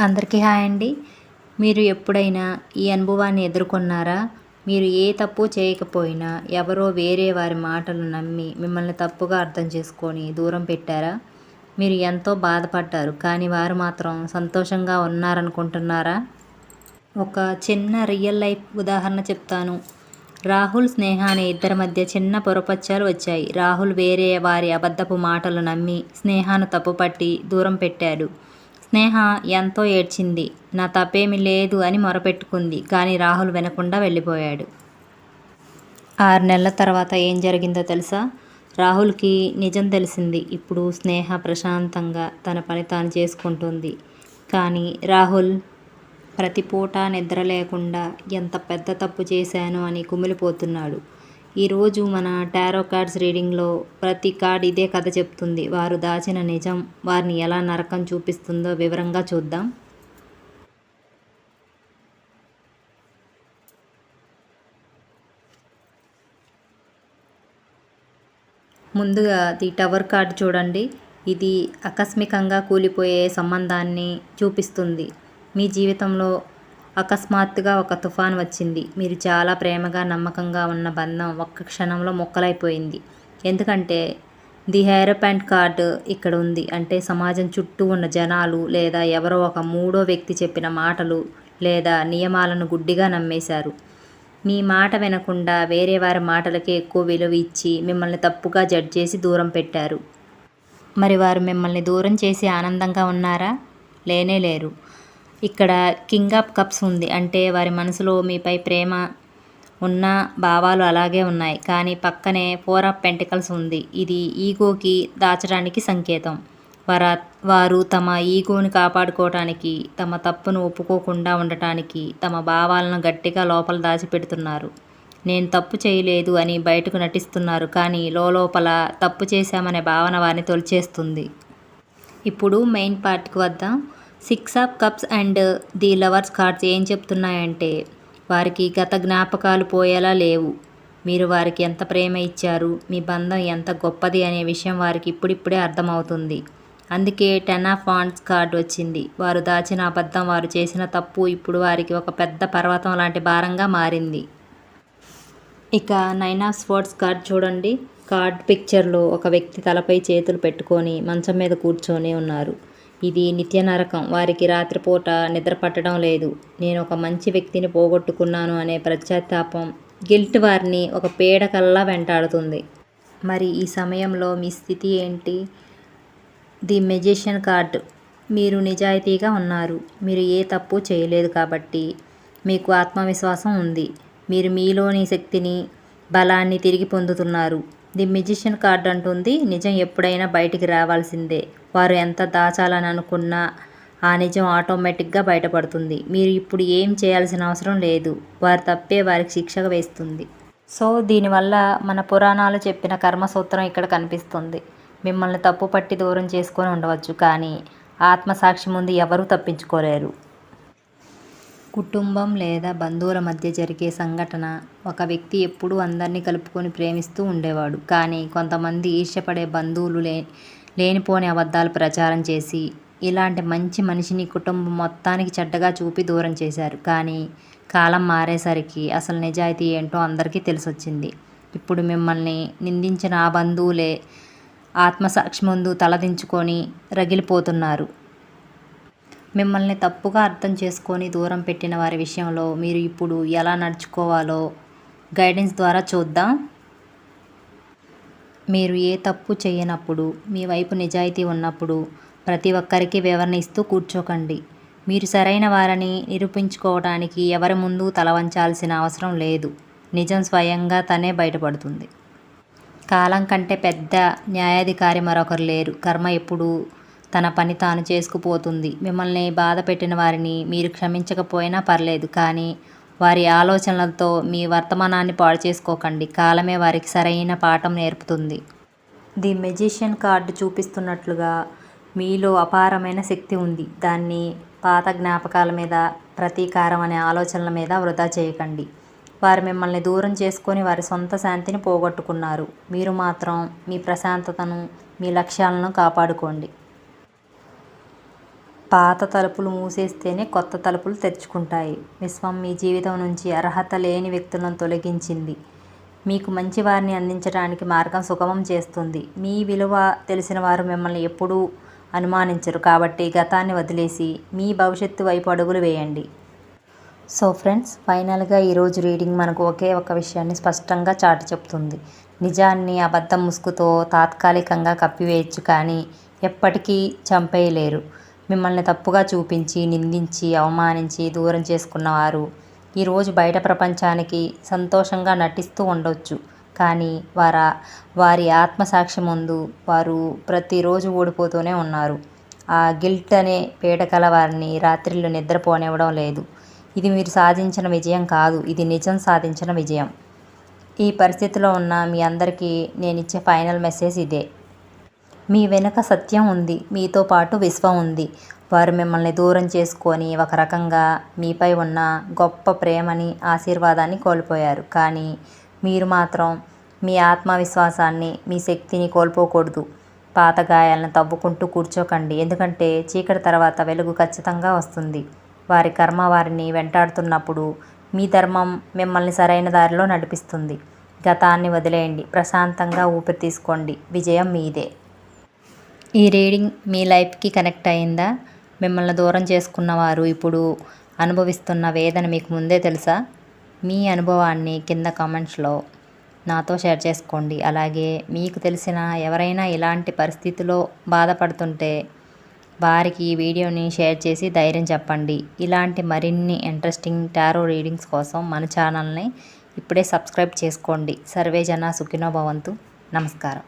అందరికీ హాయ్ అండి. మీరు ఎప్పుడైనా ఈ అనుభవాన్ని ఎదుర్కొన్నారా? మీరు ఏ తప్పు చేయకపోయినా ఎవరో వేరే వారి మాటలు నమ్మి మిమ్మల్ని తప్పుగా అర్థం చేసుకొని దూరం పెట్టారా? మీరు ఎంతో బాధపడ్డారు. కానీ వారు మాత్రం సంతోషంగా ఉన్నారనుకుంటున్నారా? ఒక చిన్న రియల్ లైఫ్ ఉదాహరణ చెప్తాను. రాహుల్, స్నేహ అనే ఇద్దరి మధ్య చిన్న పొరపచ్చాలు వచ్చాయి. రాహుల్ వేరే వారి అబద్ధపు మాటలు నమ్మి స్నేహను తప్పుపట్టి దూరం పెట్టాడు. స్నేహ ఎంతో ఏడ్చింది. నా తప్పేమీ లేదు అని మొరపెట్టుకుంది. కానీ రాహుల్ వినకుండా వెళ్ళిపోయాడు. 6 నెలల తర్వాత ఏం జరిగిందో తెలుసా? రాహుల్కి నిజం తెలిసింది. ఇప్పుడు స్నేహ ప్రశాంతంగా తన పని తాను చేసుకుంటుంది. కానీ రాహుల్ ప్రతి పూట నిద్ర లేకుండా ఎంత పెద్ద తప్పు చేశాను అని కుమిలిపోతున్నాడు. ఈరోజు మన టారో కార్డ్స్ రీడింగ్లో ప్రతి కార్డ్ ఇదే కథ చెప్తుంది. వారు దాచిన నిజం వారిని ఎలా నరకం చూపిస్తుందో వివరంగా చూద్దాం. ముందుగా ది టవర్ కార్డ్ చూడండి. ఇది ఆకస్మికంగా కూలిపోయే సంబంధాన్ని చూపిస్తుంది. మీ జీవితంలో అకస్మాత్తుగా ఒక తుఫాన్ వచ్చింది. మీరు చాలా ప్రేమగా నమ్మకంగా ఉన్న బంధం ఒక్క క్షణంలో మొక్కలైపోయింది. ఎందుకంటే ది హైరోఫాంట్ కార్డ్ ఇక్కడ ఉంది. అంటే సమాజం చుట్టూ ఉన్న జనాలు లేదా ఎవరో ఒక మూడో వ్యక్తి చెప్పిన మాటలు లేదా నియమాలను గుడ్డిగా నమ్మేశారు. మీ మాట వినకుండా వేరే వారి మాటలకే ఎక్కువ విలువ ఇచ్చి మిమ్మల్ని తప్పుగా జడ్జ్ చేసి దూరం పెట్టారు. మరి వారు మిమ్మల్ని దూరం చేసి ఆనందంగా ఉన్నారా? లేనే లేరు. ఇక్కడ కింగ్ ఆఫ్ కప్స్ ఉంది. అంటే వారి మనసులో మీపై ప్రేమ ఉన్న భావాలు అలాగే ఉన్నాయి. కానీ పక్కనే 4 ఆఫ్ పెంటికల్స్ ఉంది. ఇది ఈగోకి దాచడానికి సంకేతం. వారు తమ ఈగోని కాపాడుకోవటానికి, తమ తప్పును ఒప్పుకోకుండా ఉండటానికి తమ భావాలను గట్టిగా లోపల దాచిపెడుతున్నారు. నేను తప్పు చేయలేదు అని బయటకు నటిస్తున్నారు. కానీ లోపల తప్పు చేశామనే భావన వారిని తొలిచేస్తుంది. ఇప్పుడు మెయిన్ పార్ట్కి వద్దాం. 6 of cups and the lovers cards ఏం చెప్తున్నాయంటే వారికి గత జ్ఞాపకాలు పోయేలా లేవు. మీరు వారికి ఎంత ప్రేమ ఇచ్చారు, మీ బంధం ఎంత గొప్పది అనే విషయం వారికి ఇప్పుడిప్పుడే అర్థమవుతుంది. అందుకే 10 ఆఫ్ వాండ్స్ కార్డ్ వచ్చింది. వారు దాచిన అబద్ధం, వారు చేసిన తప్పు ఇప్పుడు వారికి ఒక పెద్ద పర్వతం లాంటి భారంగా మారింది. ఇక 9 ఆఫ్ స్వర్డ్స్ కార్డ్ చూడండి. కార్డ్ పిక్చర్లో ఒక వ్యక్తి తలపై చేతులు పెట్టుకొని మంచం మీద కూర్చొని ఉన్నారు. ఇది నిత్య నరకం. వారికి రాత్రిపూట నిద్ర పట్టడం లేదు. నేను ఒక మంచి వ్యక్తిని పోగొట్టుకున్నాను అనే పశ్చాత్తాపం, గిల్ట్ వారిని ఒక పీడకల్లా వెంటాడుతుంది. మరి ఈ సమయంలో మీ స్థితి ఏంటి? The magician card. మీరు నిజాయితీగా ఉన్నారు. మీరు ఏ తప్పు చేయలేదు కాబట్టి మీకు ఆత్మవిశ్వాసం ఉంది. మీరు మీలోని శక్తిని, బలాన్ని తిరిగి పొందుతున్నారు. ది మెజిషియన్ కార్డ్ అంటుంది నిజం ఎప్పుడైనా బయటికి రావాల్సిందే. వారు ఎంత దాచాలని అనుకున్నా ఆ నిజం ఆటోమేటిక్గా బయటపడుతుంది. మీరు ఇప్పుడు ఏం చేయాల్సిన అవసరం లేదు. వారి తప్పే వారికి శిక్షగా వేస్తుంది. సో దీనివల్ల మన పురాణాలు చెప్పిన కర్మసూత్రం ఇక్కడ కనిపిస్తుంది. మిమ్మల్ని తప్పు పట్టి దూరం చేసుకొని ఉండవచ్చు. కానీ ఆత్మసాక్షి ముందు ఎవరూ తప్పించుకోలేరు. కుటుంబం లేదా బంధువుల మధ్య జరిగే సంఘటన. ఒక వ్యక్తి ఎప్పుడూ అందరినీ కలుపుకొని ప్రేమిస్తూ ఉండేవాడు. కానీ కొంతమంది ఈర్ష్యపడే బంధువులు లేనిపోని అబద్ధాలు ప్రచారం చేసి ఇలాంటి మంచి మనిషిని కుటుంబం మొత్తానికి చెడ్డగా చూపి దూరం చేశారు. కానీ కాలం మారేసరికి అసలు నిజాయితీ ఏంటో అందరికీ తెలిసొచ్చింది. ఇప్పుడు మిమ్మల్ని నిందించిన ఆ బంధువులే ఆత్మసాక్షి ముందు తలదించుకొని రగిలిపోతున్నారు. మిమ్మల్ని తప్పుగా అర్థం చేసుకొని దూరం పెట్టిన వారి విషయంలో మీరు ఇప్పుడు ఎలా నడుచుకోవాలో గైడెన్స్ ద్వారా చూద్దాం. మీరు ఏ తప్పు చేయనప్పుడు, మీ వైపు నిజాయితీ ఉన్నప్పుడు ప్రతి ఒక్కరికి వివరణ ఇస్తూ కూర్చోకండి. మీరు సరైన వారని నిరూపించుకోవడానికి ఎవరి ముందు తల వంచాల్సిన అవసరం లేదు. నిజం స్వయంగా తనే బయటపడుతుంది. కాలం కంటే పెద్ద న్యాయాధికారి మరొకరు లేరు. కర్మ ఎప్పుడు తన పని తాను చేసుకుపోతుంది. మిమ్మల్ని బాధ పెట్టిన వారిని మీరు క్షమించకపోయినా పర్లేదు. కానీ వారి ఆలోచనలతో మీ వర్తమానాన్ని పాడు చేసుకోకండి. కాలమే వారికి సరైన పాఠం నేర్పుతుంది. ది మెజిషియన్ కార్డు చూపిస్తున్నట్లుగా మీలో అపారమైన శక్తి ఉంది. దాన్ని పాత జ్ఞాపకాల మీద, ప్రతీకారం అనే ఆలోచనల మీద వృధా చేయకండి. వారు మిమ్మల్ని దూరం చేసుకొని వారి సొంత శాంతిని పోగొట్టుకున్నారు. మీరు మాత్రం మీ ప్రశాంతతను, మీ లక్ష్యాలను కాపాడుకోండి. పాత తలుపులు మూసేస్తేనే కొత్త తలుపులు తెరుచుకుంటాయి. విశ్వం మీ జీవితం నుంచి అర్హత లేని వ్యక్తులను తొలగించింది. మీకు మంచి వారిని అందించడానికి మార్గం సుగమం చేస్తుంది. మీ విలువ తెలిసిన వారు మిమ్మల్ని ఎప్పుడూ అనుమానించరు. కాబట్టి గతాన్ని వదిలేసి మీ భవిష్యత్తు వైపు అడుగులు వేయండి. సో ఫ్రెండ్స్, ఫైనల్గా ఈరోజు రీడింగ్ మనకు ఒకే ఒక విషయాన్ని స్పష్టంగా చాటి చెప్తుంది. నిజాన్ని అబద్ధం ముసుగుతో తాత్కాలికంగా కప్పివేయచ్చు, కానీ ఎప్పటికీ చంపేయలేరు. మిమ్మల్ని తప్పుగా చూపించి, నిందించి, అవమానించి దూరం చేసుకున్నవారు ఈరోజు బయట ప్రపంచానికి సంతోషంగా నటిస్తూ ఉండొచ్చు, కానీ వారి ఆత్మసాక్షి ముందు వారు ప్రతిరోజు ఓడిపోతూనే ఉన్నారు. ఆ గిల్ట్ అనే పీడకల వారిని రాత్రిళ్ళు నిద్రపోనివ్వడం లేదు. ఇది మీరు సాధించిన విజయం కాదు, ఇది నిజం సాధించిన విజయం. ఈ పరిస్థితిలో ఉన్న మీ అందరికీ నేనిచ్చే ఫైనల్ మెసేజ్ ఇదే. మీ వెనుక సత్యం ఉంది, మీతో పాటు విశ్వం ఉంది. వారు మిమ్మల్ని దూరం చేసుకొని ఒక రకంగా మీపై ఉన్న గొప్ప ప్రేమని, ఆశీర్వాదాన్ని కోల్పోయారు. కానీ మీరు మాత్రం మీ ఆత్మవిశ్వాసాన్ని, మీ శక్తిని కోల్పోకూడదు. పాత గాయాలను తవ్వుకుంటూ కూర్చోకండి, ఎందుకంటే చీకటి తర్వాత వెలుగు ఖచ్చితంగా వస్తుంది. వారి కర్మ వారిని వెంటాడుతున్నప్పుడు మీ ధర్మం మిమ్మల్ని సరైన దారిలో నడిపిస్తుంది. గతాన్ని వదిలేయండి, ప్రశాంతంగా ఊపిరి తీసుకోండి, విజయం మీదే. ఈ రీడింగ్ మీ లైఫ్కి కనెక్ట్ అయిందా? మిమ్మల్ని దూరం చేసుకున్నవారు ఇప్పుడు అనుభవిస్తున్న వేదన మీకు ముందే తెలుసా? మీ అనుభవాన్ని కింద కామెంట్స్లో నాతో షేర్ చేసుకోండి. అలాగే మీకు తెలిసిన ఎవరైనా ఇలాంటి పరిస్థితిలో బాధపడుతుంటే వారికి ఈ వీడియోని షేర్ చేసి ధైర్యం చెప్పండి. ఇలాంటి మరిన్ని ఇంట్రెస్టింగ్ టారో రీడింగ్స్ కోసం మన ఛానల్ని ఇప్పుడే సబ్స్క్రైబ్ చేసుకోండి. సర్వే జన సుఖినో భవంతు. నమస్కారం.